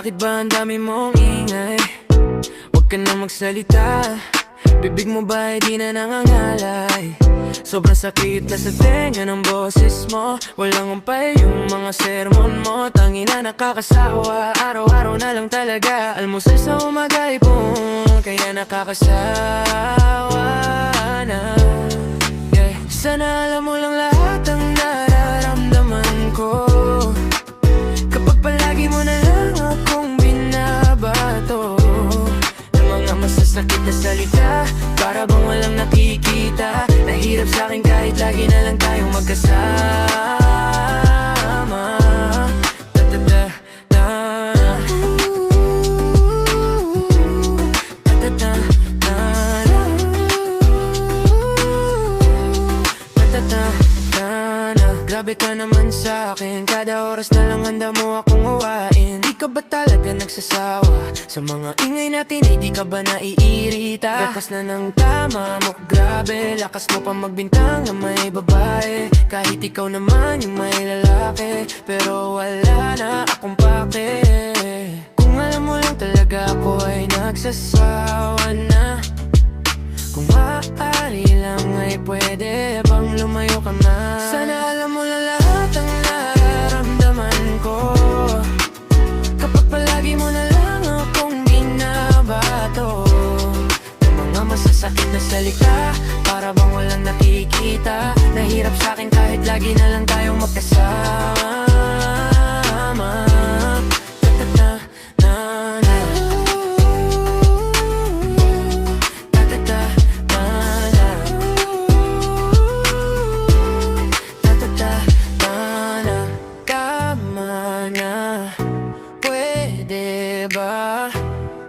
Bakit ba ang dami mong ingay? Huwag ka na magsalita. Bibig mo ba di na nangangalay? Sobrang sakit na sa tenga ng boses mo. Walang umpay yung mga sermon mo. Tangina nakakasawa, araw-araw na lang talaga. Almusal sa umaga ipon, kaya nakakasawa na. Sana alam mo lang lahat ang nararamdaman ko. Kapag palagi mo na lang akong binabato ng mga masasakit na salita, para bang walang nakikita. Nahirap sa'kin kahit lagi na lang tayong magkasama. Grabe ka naman sa'kin, kada oras na lang handa mo akong uwain. Di ka ba talaga nagsasawa? Sa mga ingay natin ay di ka ba naiirita? Lakas na ng tama mo, grabe. Lakas mo pa magbintang na may babae, kahit ikaw naman yung may lalaki. Pero wala na akong pake. Kung alam mo lang talaga ako ay nagsasawa na. Kung maaari lang ay pwede bang lumayo ka na? Sana alam mo na lahat ang nararamdaman ko. Kapag palagi mo na lang akong binabato ng mga masasakit na salita, para bang walang nakikita. Nahirap sa'kin kahit lagi na lang tayong magkasama. Diba?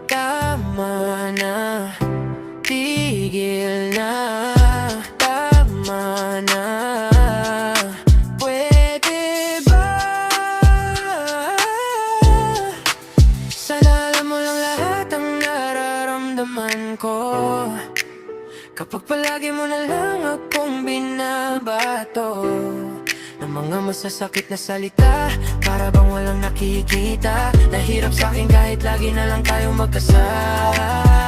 Tama na. Tigil na. Tama na. Pwede ba? Sana alam mo lang lahat ang nararamdaman ko. Kapag palagi mo na lang akong binabato ng mga masasakit na salita, para bang walang nakikita. Nahirap sa'kin kahit lagi na lang tayong magkasama.